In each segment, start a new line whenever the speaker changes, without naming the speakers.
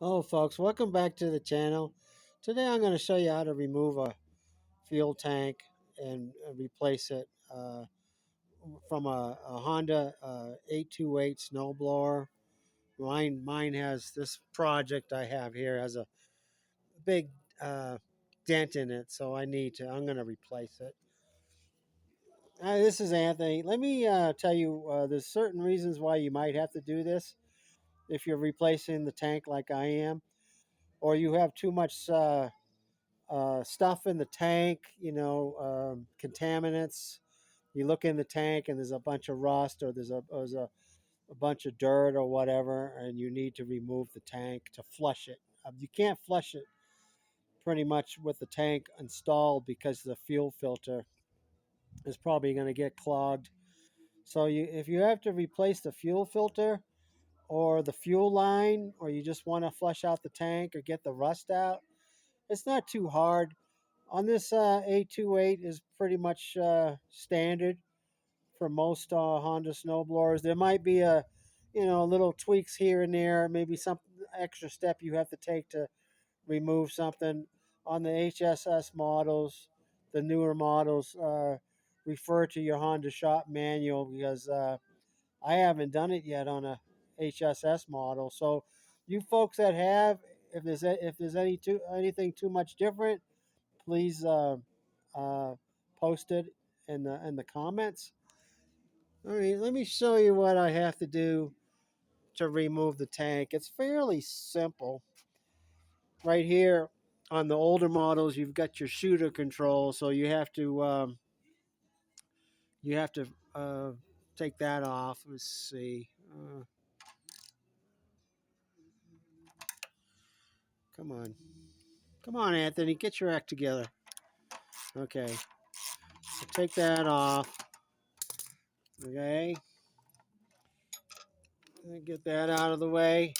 Hello folks, welcome back to the channel. Today I'm going to show you how to remove a fuel tank and replace it from a Honda 828 snowblower. Mine has this project I have here has a big uh, dent in it, so I'm going to replace it. This is Anthony. Let me tell you, there's certain reasons why you might have to do this if you're replacing the tank like I am, or you have too much stuff in the tank, contaminants. You look in the tank and there's a bunch of rust, or there's a bunch of dirt or whatever, and you need to remove the tank to flush it. You can't flush it pretty much with the tank installed because the fuel filter is probably going to get clogged. So if you have to replace the fuel filter or the fuel line, or you just want to flush out the tank or get the rust out, it's not too hard. On this 828 is pretty much standard for most Honda snowblowers. There might be little tweaks here and there, maybe some extra step you have to take to remove something. On the HSS models, the newer models, refer to your Honda shop manual, because I haven't done it yet on a HSS model. So you folks that have, if there's anything too much different, please uh, post it in the comments. All right, let me show you what I have to do to remove the tank. It's fairly simple. Right here on the older models, you've got your shooter control, so you have to take that off. Let's see. Come on, come on, Anthony, get your act together. Okay, so take that off. Okay, get that out of the way,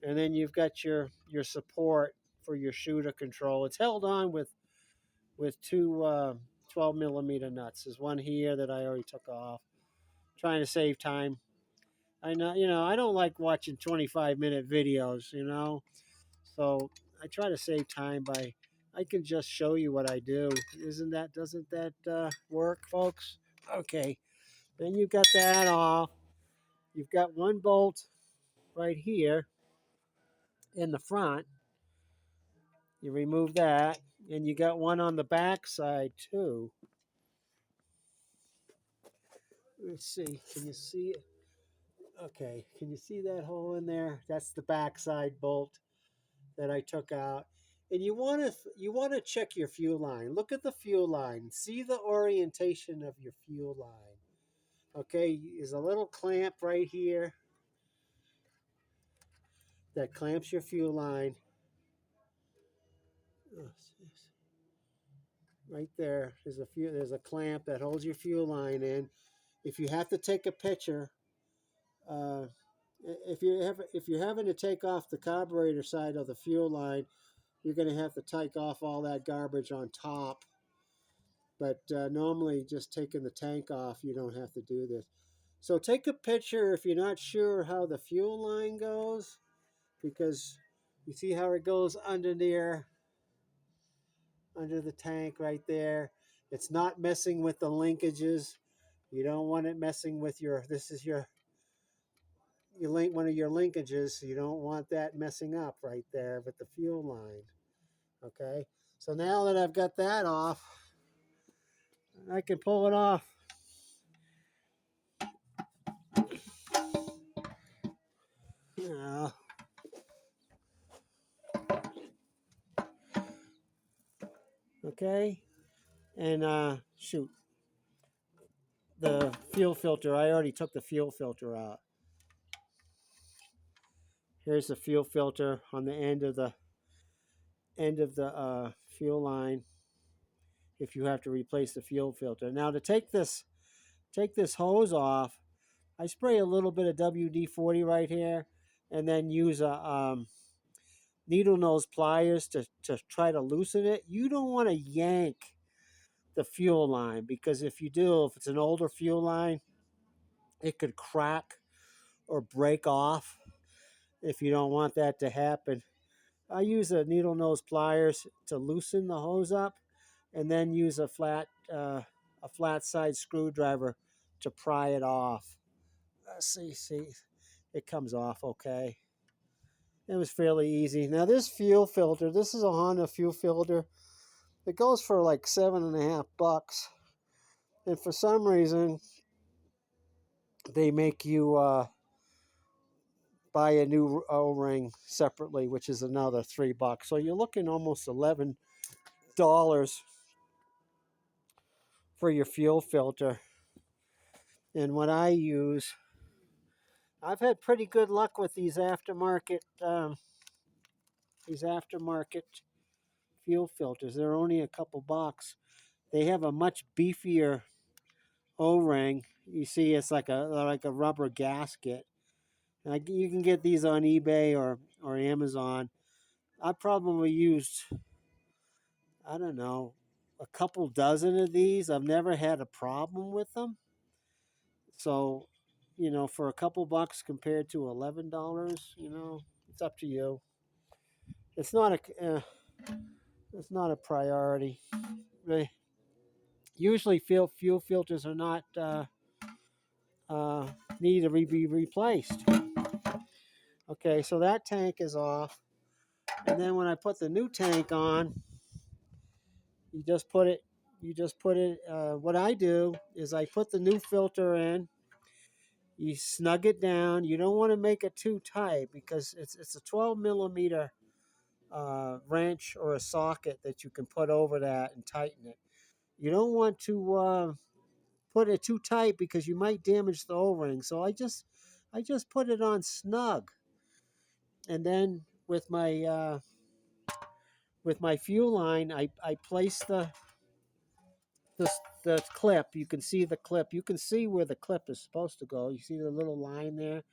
and then you've got your support for your shooter control. It's held on with two 12 millimeter nuts. There's one here that I already took off. Trying to save time. I know, I don't like watching 25-minute videos, so I try to save time by I can just show you what I do. Doesn't that work, folks? Okay, then you've got that off. You've got one bolt right here in the front. You remove that, and you got one on the back side too. Let's see. Can you see it? Okay. Can you see that hole in there? That's the back side bolt that I took out. And you want to check your fuel line. Look at the fuel line. See the orientation of your fuel line. Okay, there's a little clamp right here that clamps your fuel line. Oh, right there. There's a clamp that holds your fuel line in. If you have to take a picture, uh, if you're having to take off the carburetor side of the fuel line, you're going to have to take off all that garbage on top. But normally, just taking the tank off, you don't have to do this. So take a picture if you're not sure how the fuel line goes, because you see how it goes under there, under the tank right there. It's not messing with the linkages. You don't want it messing with this is your link, one of your linkages. So you don't want that messing up right there with the fuel line. Okay. So now that I've got that off, I can pull it off. Uh, okay. And shoot, the fuel filter. I already took the fuel filter out. Here's the fuel filter on the end of the fuel line. If you have to replace the fuel filter, now to take this hose off, I spray a little bit of WD-40 right here, and then use a needle nose pliers to try to loosen it. You don't want to yank the fuel line, because if you do, if it's an older fuel line, it could crack or break off. If you don't want that to happen, I use a needle nose pliers to loosen the hose up, and then use a flat side screwdriver to pry it off. See, it comes off okay. It was fairly easy. Now this fuel filter, this is a Honda fuel filter. It goes for like $7.50, and for some reason they make you buy a new O-ring separately, which is another $3. So you're looking almost $11 for your fuel filter. And what I use, I've had pretty good luck with these aftermarket fuel filters. They're only a couple bucks. They have a much beefier O-ring. You see, it's like a rubber gasket. You can get these on eBay or Amazon. I probably used, I don't know, a couple dozen of these. I've never had a problem with them. So, for a couple bucks compared to $11, it's up to you. It's not a priority. They, usually, fuel filters are not need to be replaced. Okay, so that tank is off, and then when I put the new tank on, you just put it. What I do is I put the new filter in. You snug it down. You don't want to make it too tight because it's a 12 millimeter wrench or a socket that you can put over that and tighten it. You don't want to put it too tight because you might damage the O-ring. So I just put it on snug, and then with my fuel line, I place the the clip. You can see the clip. You can see where the clip is supposed to go. You see the little line there.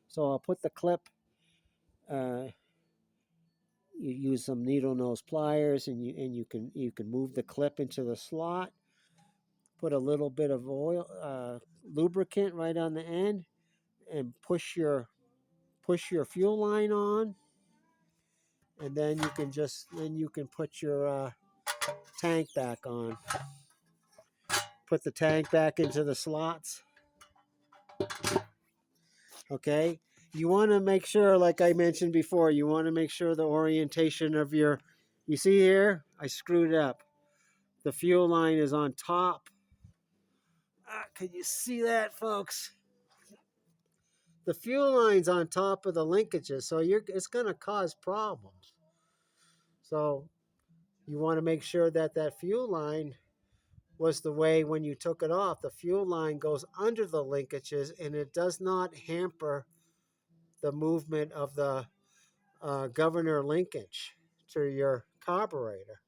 So I'll put the clip. You use some needle nose pliers, and you can move the clip into the slot. Put a little bit of oil, lubricant right on the end, and push your fuel line on, and then you can put your tank back on. Put the tank back into the slots. Okay. You want to make sure, like I mentioned before, you want to make sure the orientation of you see here, I screwed up. The fuel line is on top. Can you see that, folks? The fuel line's on top of the linkages, so it's going to cause problems. So you want to make sure that fuel line was the way when you took it off. The fuel line goes under the linkages, and it does not hamper the movement of the governor linkage to your carburetor.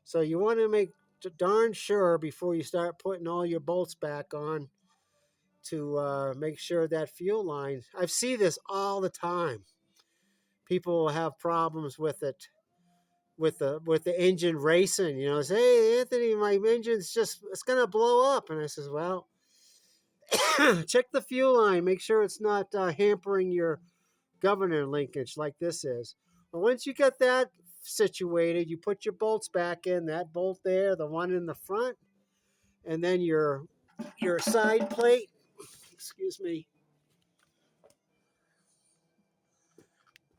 So you want to make darn sure before you start putting all your bolts back on to make sure that fuel line. I see this all the time. People will have problems with it, with the engine racing. Say, hey Anthony, my engine's it's gonna blow up, and I says, well, check the fuel line, make sure it's not hampering your governor linkage like this is. But once you get that situated, you put your bolts back in, that bolt there, the one in the front, and then your side plate, excuse me,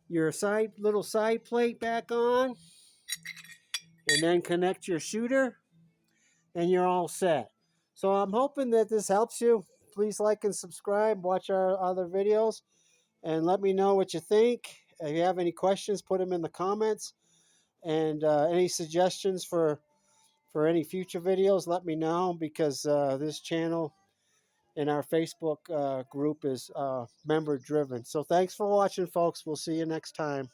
your little side plate back on, and then connect your shooter, and you're all set. So I'm hoping that this helps you. Please like and subscribe, watch our other videos, and let me know what you think. If you have any questions, put them in the comments. And any suggestions for any future videos, let me know, because this channel and our Facebook group is member driven. So thanks for watching, folks. We'll see you next time.